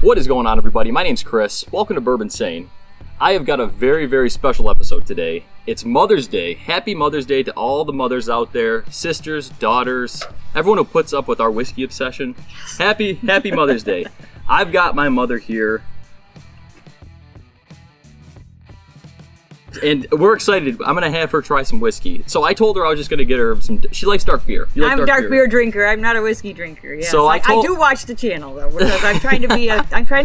What is going on, everybody? My name's Chris. Welcome to Bourbinsane. I have got a very, very special episode today. It's Mother's Day. Happy Mother's Day to all the mothers out there, sisters, daughters, everyone who puts up with our whiskey obsession. Happy Mother's Day. I've got my mother here. And we're excited. I'm going to have her try some whiskey. So I told her I was just going to get her some... She likes dark beer. I'm a dark beer drinker. I'm not a whiskey drinker. Yes. So I do watch the channel, though, because I'm trying to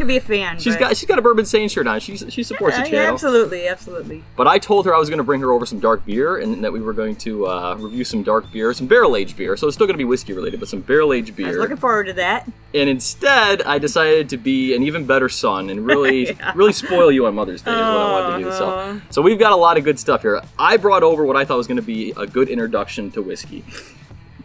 be a fan. She's got a Bourbinsane shirt on. She supports the channel. Yeah, absolutely. But I told her I was going to bring her over some dark beer and that we were going to review some dark beer, some barrel-aged beer. So it's still going to be whiskey related, but some barrel-aged beer. I was looking forward to that. And instead, I decided to be an even better son and really really spoil you on Mother's Day is what I wanted to do. So we've got a lot of good stuff here. I brought over what I thought was going to be a good introduction to whiskey.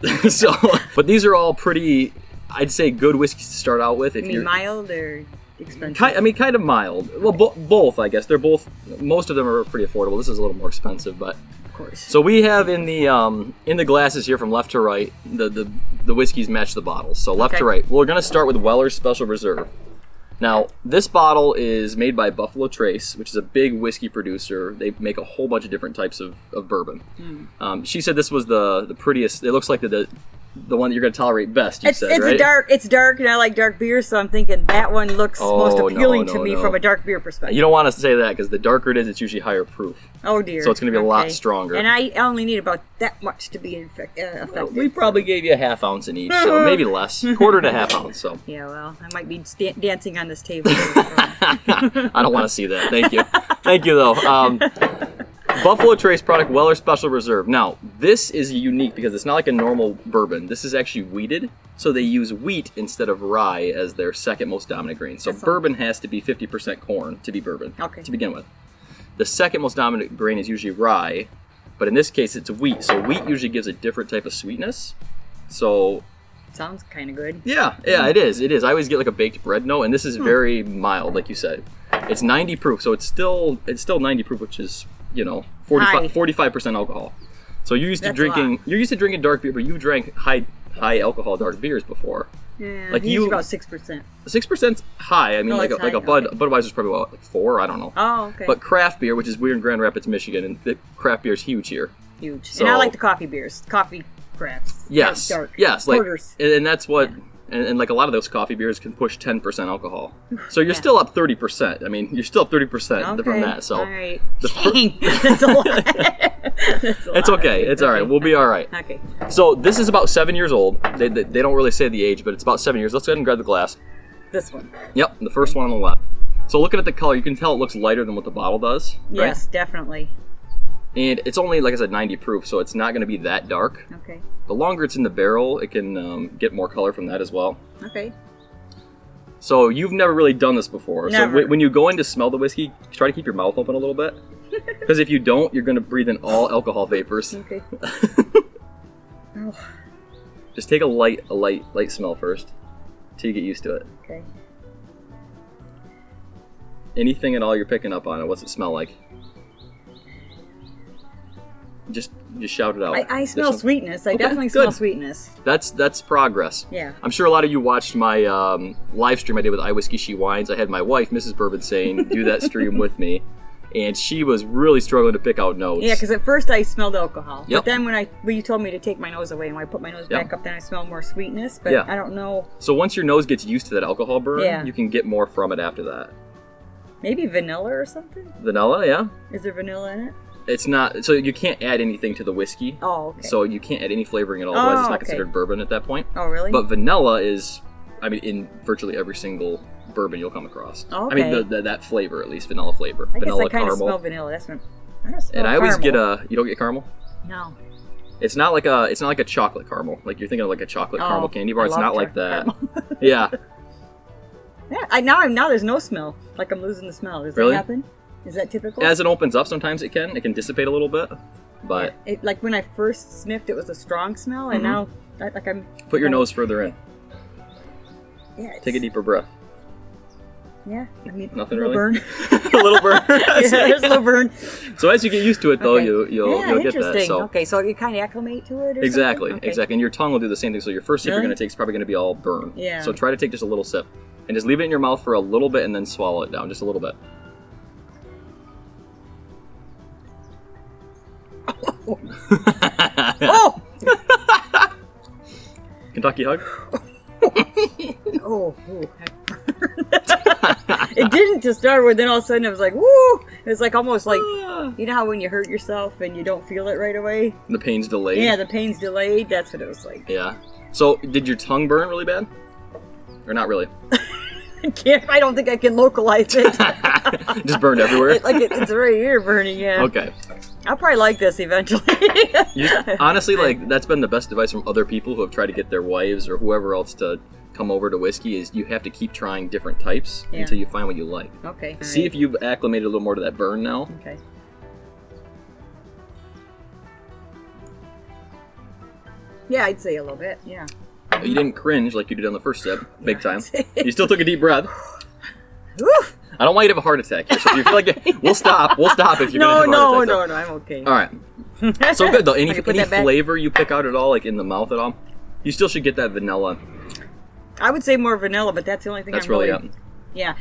But these are all pretty, I'd say, good whiskeys to start out with. Mild or expensive? Kind of mild. Well, both, I guess. They're both, most of them are pretty affordable. This is a little more expensive, but... Of course. So we have in the glasses here from left to right, the whiskeys match the bottles. So left to right. We're going to start with Weller's Special Reserve. Now, this bottle is made by Buffalo Trace, which is a big whiskey producer. They make a whole bunch of different types of bourbon. She said this was the prettiest. It looks like the one that you're going to tolerate best, right? It's dark, and I like dark beer, so I'm thinking that one looks most appealing to me from a dark beer perspective. You don't want to say that, because the darker it is, it's usually higher proof. Oh, dear. So it's going to be a lot stronger. And I only need about that much to be effective. Well, we probably gave you a half ounce in each, so maybe less. Quarter to half ounce, so. Yeah, well, I might be dancing on this table. I don't want to see that. Thank you. Thank you, though. Buffalo Trace product, Weller Special Reserve. Now, this is unique because it's not like a normal bourbon. This is actually wheated, so they use wheat instead of rye as their second most dominant grain. So bourbon has to be 50% corn to be bourbon, to begin with. The second most dominant grain is usually rye, but in this case it's wheat. So wheat usually gives a different type of sweetness. So... Sounds kind of good. Yeah, it is. I always get like a baked bread note, and this is very mild, like you said. It's 90 proof, so it's still 90 proof, which is... 45% alcohol. So you're used to drinking dark beer, but you drank high alcohol dark beers before. Yeah, like about 6%. 6%'s high. I mean, like a Budweiser's probably like 4. I don't know. Oh, okay. But craft beer, which is we're in Grand Rapids, Michigan, and the craft beer is huge here. Huge. So, and I like the coffee beers, coffee crafts. Yes, dark. Yes, porters. And that's what. Yeah. And like a lot of those coffee beers can push 10% alcohol. So you're still up 30%. I mean, you're still up 30% from that. So all right. Dang, that's a lot. It's okay. It's all right. We'll be all right. Okay. So this is about 7 years old. They don't really say the age, but it's about 7 years. Let's go ahead and grab the glass. This one. Yep, the first one on the left. So looking at the color, you can tell it looks lighter than what the bottle does. Right? Yes, definitely. And it's only, like I said, 90 proof, so it's not going to be that dark. Okay. The longer it's in the barrel, it can get more color from that as well. Okay. So you've never really done this before. Never. So when you go in to smell the whiskey, try to keep your mouth open a little bit. Because if you don't, you're going to breathe in all alcohol vapors. Okay. Just take a light smell first, till you get used to it. Okay. Anything at all you're picking up on it, what's it smell like? Just shout it out. I smell sweetness. I definitely smell sweetness. That's progress. Yeah. I'm sure a lot of you watched my live stream I did with I Whiskey She Wines. I had my wife, Mrs. Bourbinsane, do that stream with me, and she was really struggling to pick out notes. Yeah, because at first I smelled alcohol. Yep. But then when you told me to take my nose away, and when I put my nose back up, then I smell more sweetness. But I don't know. So once your nose gets used to that alcohol burn, you can get more from it after that. Maybe vanilla or something? Vanilla, yeah. Is there vanilla in it? It's not, so you can't add anything to the whiskey. Oh, okay. So you can't add any flavoring at all, otherwise it's not considered bourbon at that point. Oh, really? But vanilla is, in virtually every single bourbon you'll come across. Oh, okay. I mean, that flavor, at least, vanilla flavor. I vanilla, guess I kind of smell vanilla. That's what I don't smell. And I always get you don't get caramel? No. It's not like a chocolate caramel. Like you're thinking of like a chocolate caramel candy bar. It's not like that. Yeah. Yeah. Now there's no smell. Like I'm losing the smell. Does that happen? Is that typical? As it opens up, sometimes it can dissipate a little bit, but like when I first sniffed, it was a strong smell, and now I'm. Put your nose further in. Yeah. Take a deeper breath. Yeah, I mean, nothing really. Burn. A little burn. Yeah, there's a little burn. So as you get used to it, though, you'll get that. So. Okay, so you kind of acclimate to it. Or exactly, something? Okay. exactly, and your tongue will do the same thing. So your first sip you're going to take is probably going to be all burn. Yeah. So try to take just a little sip. And just leave it in your mouth for a little bit and then swallow it down, just a little bit. Oh! Kentucky hug? Oh, it didn't to start with, then all of a sudden it was like, woo! It was like almost like, you know how when you hurt yourself and you don't feel it right away? The pain's delayed? Yeah, the pain's delayed. That's what it was like. Yeah. So, did your tongue burn really bad? Or not really? I don't think I can localize it. Just burned everywhere? It's right here burning, yeah. Okay. I'll probably like this eventually. Honestly, like, that's been the best advice from other people who have tried to get their wives or whoever else to come over to whiskey is you have to keep trying different types until you find what you like. Okay. See if you've acclimated a little more to that burn now. Okay. Yeah, I'd say a little bit, yeah. You didn't cringe like you did on the first sip, big time. You still took a deep breath. I don't want you to have a heart attack here, so if you feel like it, we'll stop if you're going to have a heart attack. No, I'm okay. All right. So good, though. Any flavor you pick out at all, like in the mouth at all, you still should get that vanilla. I would say more vanilla, but that's the only thing that's I'm really... Yeah.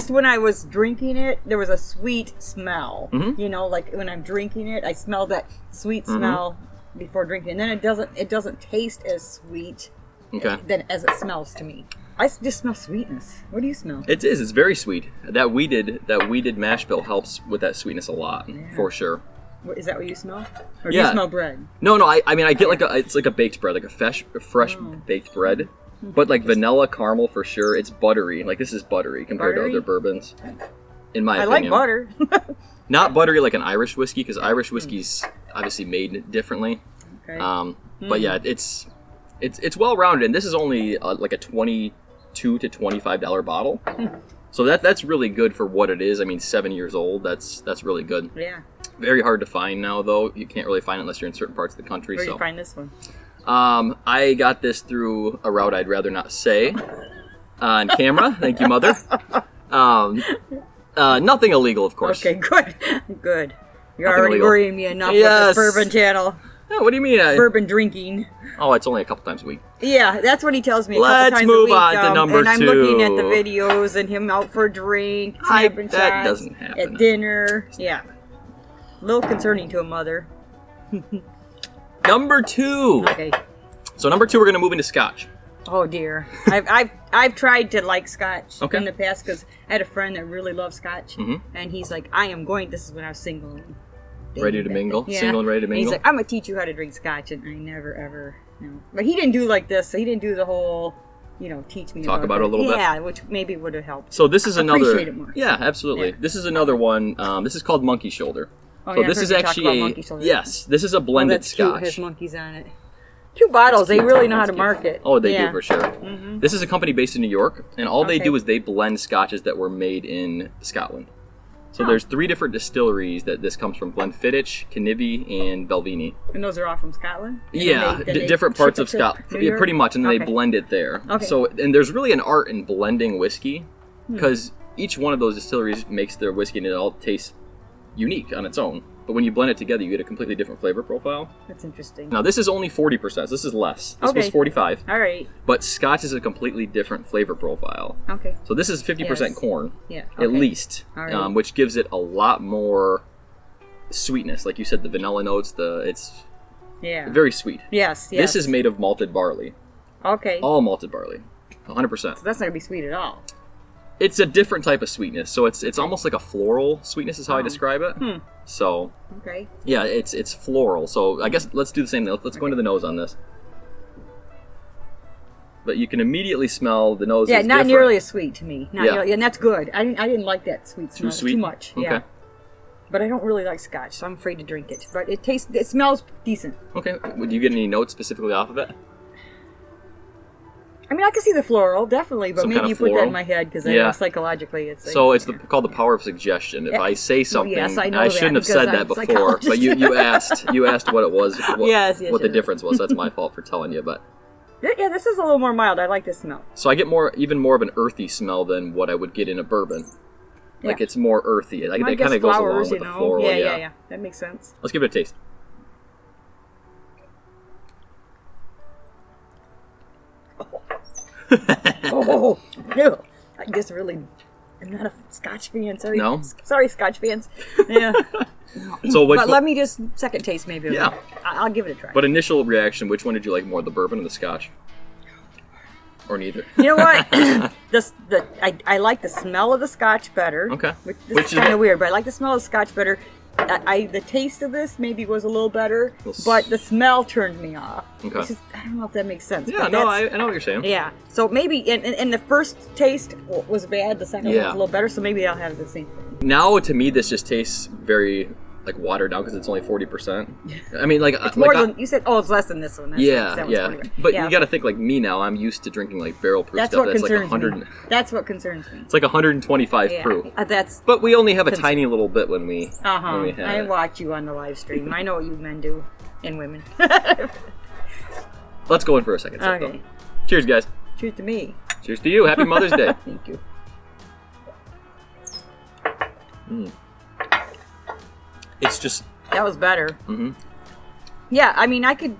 When I was drinking it, there was a sweet smell. Mm-hmm. You know, like when I'm drinking it, I smell that sweet smell before drinking, and then it doesn't taste as sweet as it smells to me. I just smell sweetness. What do you smell? It's very sweet. That weeded mash bill helps with that sweetness a lot, for sure. Is that what you smell? Or do you smell bread? No. I mean, I get it's like a baked bread, like a fresh baked bread. But like vanilla caramel for sure. It's buttery. Like this is buttery compared to other bourbons. In my opinion. I like butter. Not buttery like an Irish whiskey, because Irish whiskey's obviously made differently. Okay. But yeah, it's well rounded, and this is only like a $22 to $25 bottle. So that's really good for what it is. I mean, 7 years old. That's really good. Yeah. Very hard to find now, though. You can't really find it unless you're in certain parts of the country. Where do you find this one? I got this through a route I'd rather not say on camera. Thank you, Mother. Nothing illegal, of course. Okay, good. You're already worrying me enough with this bourbon channel. Yeah, what do you mean? Bourbon drinking. Oh, it's only a couple times a week. Yeah, that's what he tells me. Let's move on to number 2. And I'm looking at the videos and him out for a drink, snapping that shots doesn't happen. at dinner. Yeah. A little concerning to a mother. Number 2. Okay. So number 2, we're gonna move into Scotch. Oh dear. I've tried to like Scotch in the past because I had a friend that really loved Scotch, and he's like, this is when I was single. Ready to mingle? Yeah. Single and ready to mingle? And he's like, I'm gonna teach you how to drink Scotch, and I never ever, But he didn't do like this, so he didn't do the whole, teach me Talk about it a little bit? Yeah, which maybe would have helped. So this is another... Appreciate it more. Yeah, absolutely. Yeah. This is another one. This is called Monkey Shoulder. Oh, so yeah, this is actually this is a blended that's Scotch. Cute. It has monkeys on it. 2 bottles. They really know how to market. Oh, they do for sure. This is a company based in New York, and all they do is they blend scotches that were made in Scotland. So there's 3 different distilleries that this comes from: Glenfiddich, Kinniby, and Belvini. And those are all from Scotland? Yeah, different parts of Scotland. Yeah, pretty much, and then they blend it there. Okay. So, and there's really an art in blending whiskey, because each one of those distilleries makes their whiskey and it all tastes unique on its own. But when you blend it together, you get a completely different flavor profile. That's interesting. Now, this is only 40%. So this is less. This was 45. All right. But Scotch is a completely different flavor profile. Okay. So this is 50% corn, at least, which gives it a lot more sweetness. Like you said, the vanilla notes, it's very sweet. Yes. This is made of malted barley. Okay. All malted barley. 100%. So that's not going to be sweet at all. It's a different type of sweetness. So it's almost like a floral sweetness is how I describe it. So yeah, it's floral. So I guess let's do the same thing. Let's go into the nose on this. But you can immediately smell the nose. Yeah, is not different. Nearly as sweet to me. Nearly, and that's good. I didn't like that sweet smell. Too sweet? Too much. Okay. Yeah. But I don't really like Scotch, so I'm afraid to drink it. But it smells decent. Okay. Would you get any notes specifically off of it? I mean, I can see the floral, definitely, but Some maybe kind you of put that floral? in my head because I know psychologically it's like... So it's called the power of suggestion. If I say something, yes, I know I shouldn't have said that before, but you asked what it was, what the difference was. That's my fault for telling you, but... Yeah, this is a little more mild. I like this smell. So I get even more of an earthy smell than what I would get in a bourbon. Like it's more earthy. Like it kind of goes along with the floral. Yeah. That makes sense. Let's give it a taste. Oh, just really, I'm not a Scotch fan. Sorry. No? Sorry, Scotch fans. Yeah. So but let me just second taste maybe. Yeah. I'll give it a try. But initial reaction, which one did you like more, the bourbon or the Scotch? Or neither? You know what? I like the smell of the Scotch better. Okay. Which is kind of weird, but I like the smell of the Scotch better. The taste of this maybe was a little better, but the smell turned me off. Okay. Which is, I don't know if that makes sense. Yeah, no, I know what you're saying. Yeah. So maybe, and the first taste was bad, the second one was a little better, so maybe I'll have the same thing. Now, to me, this just tastes very like watered down because it's only 40%. I mean, like it's more than you said. Oh, it's less than this one. Yeah. But you got to think like me now. I'm used to drinking like barrel proof stuff. That's like 100. Me. That's what concerns me. It's like 125 proof. But we only have a tiny little bit when we. When we have I watch you on the live stream. I know what you men do, and women. Let's go in for a second. Okay. Cheers, guys. Cheers to me. Cheers to you. Happy Mother's Day. Thank you. It's just... That was better. Mm-hmm. Yeah, I mean, I could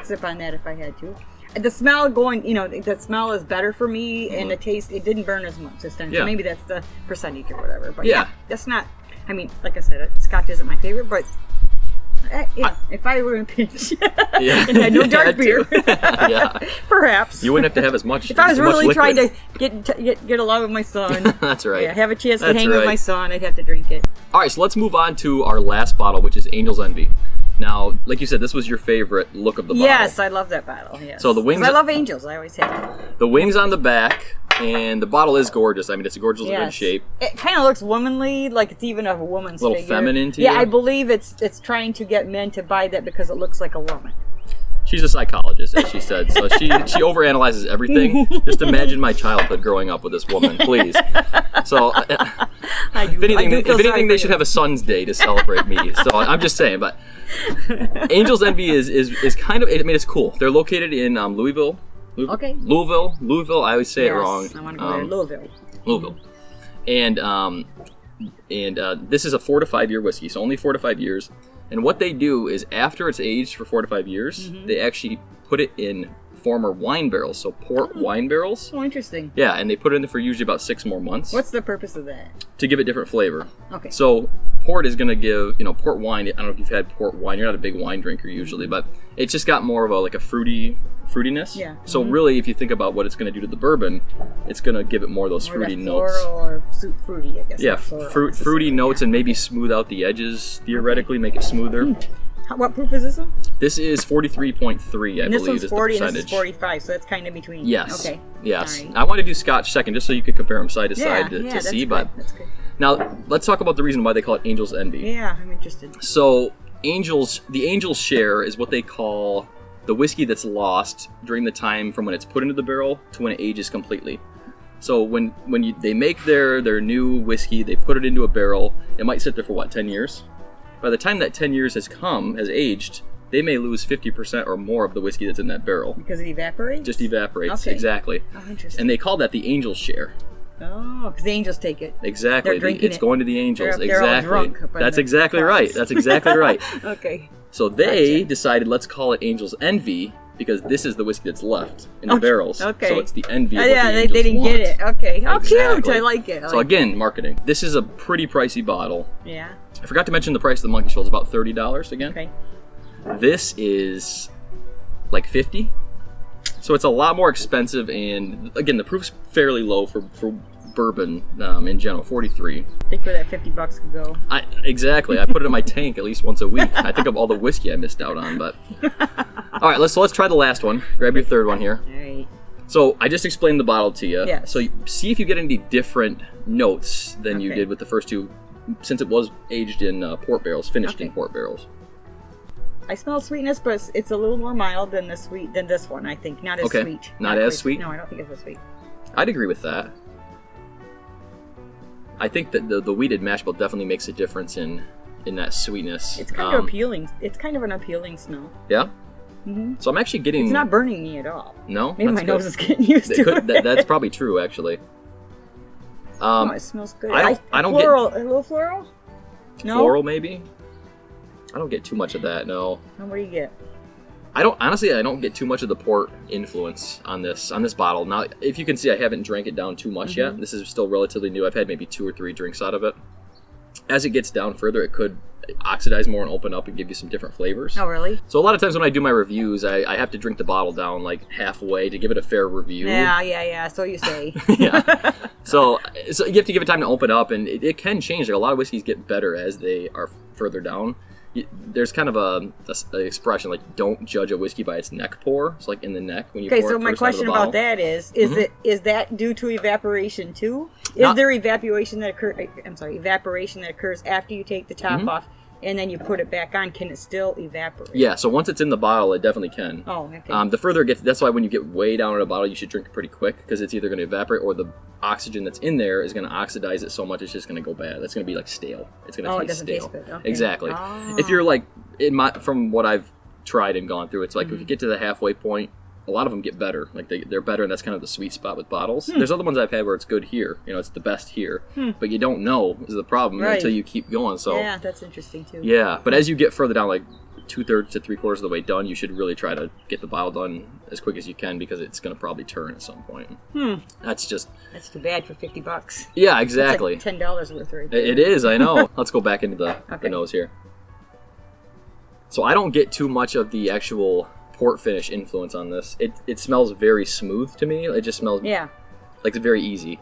sip on that if I had to. The smell the smell is better for me, and the taste, it didn't burn as much this time. So maybe that's the percentage or whatever. But yeah, that's not, I mean, like I said, Scotch isn't my favorite, but if I were in a pinch and had no dark beer, perhaps. You wouldn't have to have as much. If I was really trying to get along with my son, that's right. Yeah, have a chance to hang with my son, I'd have to drink it. All right, so let's move on to our last bottle, which is Angel's Envy. Now, like you said, this was your favorite look of the bottle. Yes, I love that bottle. Yes. So the wings. I love angels. I always have. The wings on the back, and the bottle is gorgeous. I mean, it's a gorgeous good shape. It kind of looks womanly, like it's even of a woman's figure. A little feminine to you. Yeah, I believe it's trying to get men to buy that because it looks like a woman. She's a psychologist, as she said, so she overanalyzes everything. Just imagine my childhood growing up with this woman, please. So, if anything, they should have a Son's Day to celebrate me. So I'm just saying, but Angel's Envy is kind of, I mean, it's cool. They're located in Louisville. Okay. Louisville. I always say it wrong. I want to go there. Louisville. And this is a 4 to 5 year whiskey, so only 4 to 5 years. And what they do is after it's aged for 4 to 5 years, they actually put it in former wine barrels, so port wine barrels. Oh, interesting. Yeah, and they put it in there for usually about 6 more months. What's the purpose of that? To give it different flavor. Okay. So port is going to give, port wine, I don't know if you've had port wine, you're not a big wine drinker usually, but it's just got more of a fruitiness. Yeah. So really, if you think about what it's going to do to the bourbon, it's going to give it more of those fruity notes. Or fruity, I guess. Yeah, fruity notes and maybe smooth out the edges, theoretically, make it smoother. What proof is this one? This is 43.3, I believe, is the percentage. And this is 45, so that's kind of between. Yes. Okay. Yes. Right. I want to do Scotch second, just so you could compare them side to side to see. But that's good. Now, let's talk about the reason why they call it Angel's Envy. Yeah, I'm interested. So, the Angel's share is what they call the whiskey that's lost during the time from when it's put into the barrel to when it ages completely. So when they make their new whiskey, they put it into a barrel. It might sit there for 10 years. By the time that 10 years has aged, they may lose 50% or more of the whiskey that's in that barrel. Because it evaporates? Just evaporates, okay. Exactly. Oh, interesting. And they call that the Angel's share. Oh, because the angels take it. Exactly. They're drinking it's going to the angels. They're all drunk. That's exactly right. That's exactly right. Okay. So they decided, let's call it Angel's Envy, because this is the whiskey that's left in the barrels. Okay. So it's the envy of what the angels they didn't want. get it. Okay. How cute. I like it. So again, marketing. This is a pretty pricey bottle. Yeah. I forgot to mention the price of the Monkey Shoal is about $30 again. Okay. This is like $50. So it's a lot more expensive, and again, the proof's fairly low for bourbon in general, 43. I think where that $50 could go. Exactly. I put it in my tank at least once a week. I think of all the whiskey I missed out on, but all right, let's try the last one. Grab your third one here. All right. So I just explained the bottle to you. Yes. So see if you get any different notes than you did with the first two, since it was aged in port barrels, finished in port barrels. I smell sweetness, but it's a little more mild than this one. I think not as sweet. Not as sweet. No, I don't think it's as sweet. I'd agree with that. I think that the wheated mash bill definitely makes a difference in that sweetness. It's kind of appealing. It's kind of an appealing smell. Yeah? Mm-hmm. So I'm actually getting... It's not burning me at all. No? Maybe my nose is getting used to it. That's probably true, actually. No, it smells good. I don't floral, get... A little floral? No? Floral, maybe? I don't get too much of that, no. And what do you get? I don't get too much of the port influence on this bottle. Now, if you can see, I haven't drank it down too much yet. This is still relatively new. I've had maybe 2 or 3 drinks out of it. As it gets down further, it could oxidize more and open up and give you some different flavors. Oh, really? So a lot of times when I do my reviews, I have to drink the bottle down like halfway to give it a fair review. Yeah. So you say. Yeah. So you have to give it time to open up, and it can change. Like, a lot of whiskeys get better as they are further down. There's kind of a expression like, don't judge a whiskey by its neck pour. It's like in the neck when you pour it. Okay, so my question about that is that due to evaporation too? Is there evaporation that occurs after you take the top off and then you put it back on? Can it still evaporate? Yeah, so once it's in the bottle, it definitely can. Oh, okay. The further it gets, that's why when you get way down in a bottle, you should drink it pretty quick, because it's either going to evaporate or the oxygen that's in there is going to oxidize it so much it's just going to go bad. That's going to be like stale. It's going to taste stale. Taste good. Okay. Exactly. Oh. If you're like, from what I've tried and gone through, it's like if you get to the halfway point, a lot of them get better. Like they're better, and that's kind of the sweet spot with bottles. There's other ones I've had where it's good here. It's the best here. But you don't know is the problem until you keep going. So yeah, that's interesting too. Yeah, but as you get further down, like 2/3 to 3/4 of the way done, you should really try to get the bottle done as quick as you can, because it's going to probably turn at some point. That's too bad for $50. Yeah, exactly. That's like $10 worth right there. It is, I know. Let's go back into the nose here. So I don't get too much of the actual port finish influence on this. It smells very smooth to me. It just smells like it's very easy.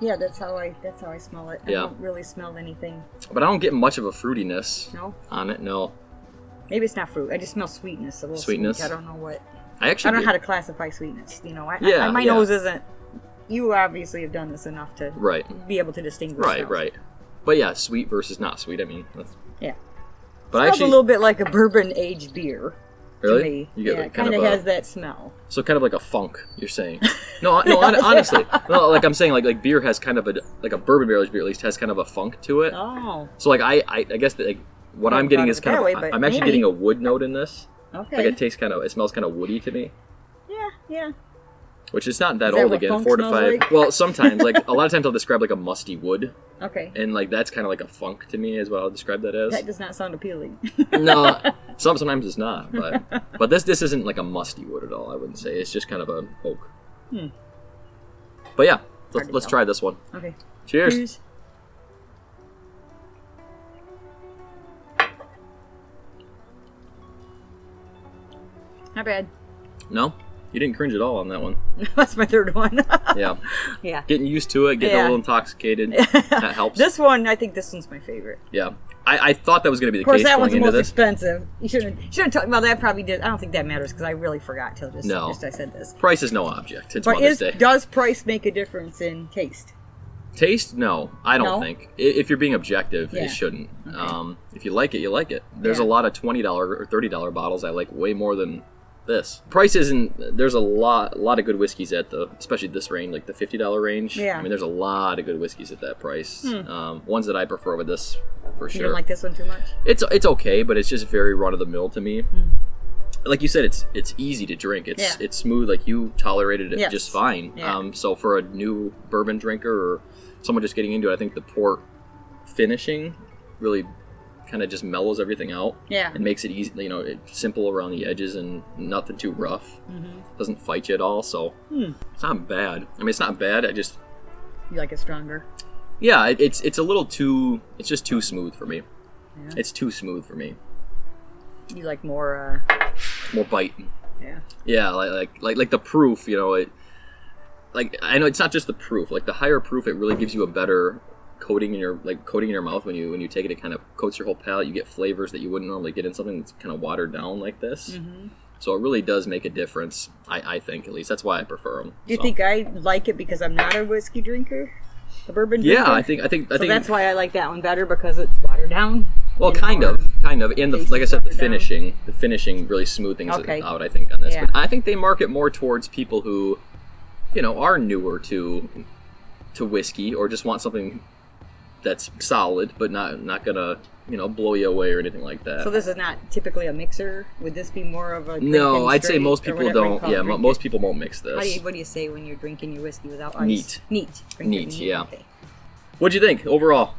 Yeah, that's how I smell it. I don't really smell anything. But I don't get much of a fruitiness on it. No. Maybe it's not fruit. I just smell sweetness. A little sweetness. Sweet. I don't know what. I don't know how to classify sweetness. My nose isn't. You obviously have done this enough to be able to distinguish. Right. But yeah, sweet versus not sweet. I mean, but it smells a little bit like a bourbon aged beer. Really? To me. You get it kind of has that smell. So kind of like a funk, you're saying? No, honestly, like I'm saying, like beer has kind of a bourbon barrel aged beer at least has kind of a funk to it. Oh. So like I guess that what I'm getting is kind of I'm actually getting a wood note in this. Okay. Like it smells kind of woody to me. Yeah. Which is not that old again, 4 to 5. Like? Well, sometimes like a lot of times I'll describe like a musty wood. Okay. And like that's kind of like a funk to me is what I'll describe that as. That does not sound appealing. No, sometimes it's not, but this isn't like a musty wood at all. I wouldn't say it's just kind of a oak. But yeah, let's try this one. Okay. Cheers. Not bad. No? You didn't cringe at all on that one. That's my third one. Yeah. Yeah. Getting used to it, getting a little intoxicated, that helps. I think this one's my favorite. Yeah. I thought that was going to be the case. Of course, that one's the most this. expensive. You shouldn't talk. Well, that probably did. I don't think that matters because I really forgot till just I said this. Price is no object. It's Mother's Day. Does price make a difference in taste? Taste? No, I don't think. If you're being objective, it shouldn't. Okay. If you like it, you like it. There's a lot of $20 or $30 bottles I like way more than this. Price isn't. There's a lot of good whiskeys at especially this range, like the $50 range. Yeah. I mean, there's a lot of good whiskeys at that price. Ones that I prefer with this, for sure. You don't like this one too much? It's okay, but it's just very run of the mill to me. Like you said, it's easy to drink. It's smooth. Like you tolerated it just fine. Yeah. So for a new bourbon drinker or someone just getting into it, I think the port finishing really kind of just mellows everything out. Yeah. And makes it easy. It's simple around the edges and nothing too rough. Doesn't fight you at all. So it's not bad. I mean, it's not bad. You like it stronger? Yeah, it's a little too. It's just too smooth for me. Yeah. It's too smooth for me. You like more bite. Yeah. Yeah, like the proof. Like I know it's not just the proof. Like the higher proof, it really gives you a better coating in your mouth when you take it. It kind of coats your whole palate. You get flavors that you wouldn't normally get in something that's kind of watered down like this. So it really does make a difference. I think at least that's why I prefer them. Do you think I like it because I'm not a whiskey drinker? A bourbon drinker? Yeah, I think that's why I like that one better because it's watered down. Well, kind of, and like I said, the finishing really smooth things out. I think on this, but I think they market more towards people who, are newer to whiskey or just want something that's solid but not gonna blow you away or anything like that. So this is not typically a mixer. Would this be more of a no? I'd say most people don't. Yeah, most people won't mix this. What do you say when you're drinking your whiskey without ice? Neat. Yeah. Okay. What'd you think overall?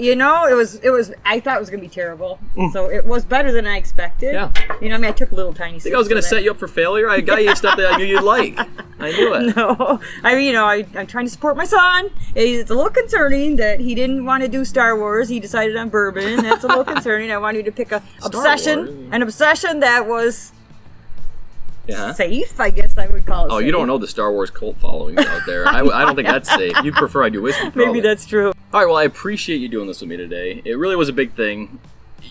You know, it was. I thought it was gonna be terrible. So it was better than I expected. Yeah. You know, I mean, I took a little tiny. I think I was gonna set you up for failure. I got you stuff that I knew you'd like. I knew it. No, I mean, you know, I'm trying to support my son. It's a little concerning that he didn't want to do Star Wars. He decided on bourbon. That's a little concerning. I wanted to pick an obsession that was safe, I guess I would call it. Oh, safe. you don't know the Star Wars cult followings out there. I don't think that's safe. You'd prefer I do whiskey. Probably. Maybe that's true. All right, well, I appreciate you doing this with me today. It really was a big thing.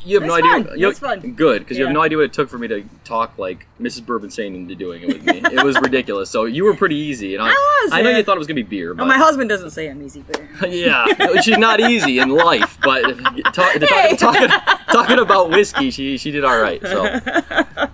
You have no idea. It's fun. Good, because you have no idea what it took for me to talk like Mrs. Bourbinsane into doing it with me. It was ridiculous. So you were pretty easy, and I know you thought it was gonna be beer, but my husband doesn't say I'm easy, but yeah, she's not easy in life, but talking about whiskey, she did all right. So,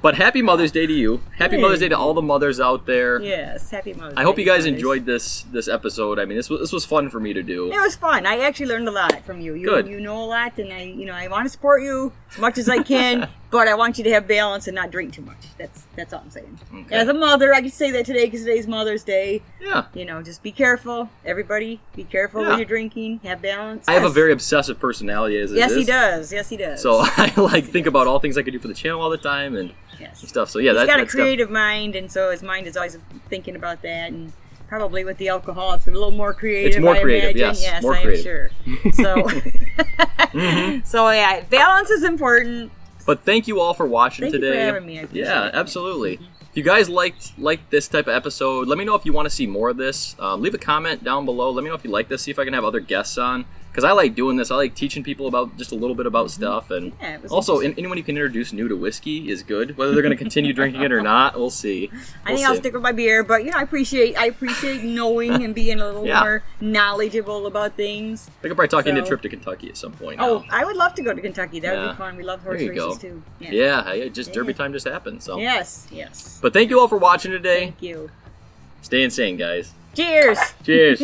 but happy Mother's Day to you. Happy Mother's Day to all the mothers out there. Yes, happy Mother's Day. I hope you guys enjoyed this episode. I mean, this was fun for me to do. It was fun. I actually learned a lot from you. Good. You know a lot, and I want to support you as much as I can, but I want you to have balance and not drink too much. That's all I'm saying. Okay. As a mother, I can say that today because today's Mother's Day. Yeah. You know, just be careful. Everybody, be careful when you're drinking. Have balance. I have a very obsessive personality as it is. Yes, he does. Yes, he does. So I think about all things I could do for the channel all the time and stuff. So yeah, he's got a creative mind, and so his mind is always thinking about that. And probably with the alcohol, it's a little more creative. It's more creative. Imagine. Yes, more I creative. am sure. So, so yeah, balance is important. But thank you all for watching today. Thank you for having me. I appreciate it. Absolutely. If you guys liked this type of episode, let me know if you want to see more of this. Leave a comment down below. Let me know if you like this. See if I can have other guests on. Because I like doing this. I like teaching people about just a little bit about stuff. And also, anyone you can introduce new to whiskey is good. Whether they're going to continue drinking it or not, we'll see. I think I'll stick with my beer. But, you know, I appreciate knowing and being a little more knowledgeable about things. I could probably talk you into a trip to Kentucky at some point. Oh, I would love to go to Kentucky. That would be fun. We love horse races, too. Derby time just happened. So Yes. But thank you all for watching today. Thank you. Stay insane, guys. Cheers. Cheers.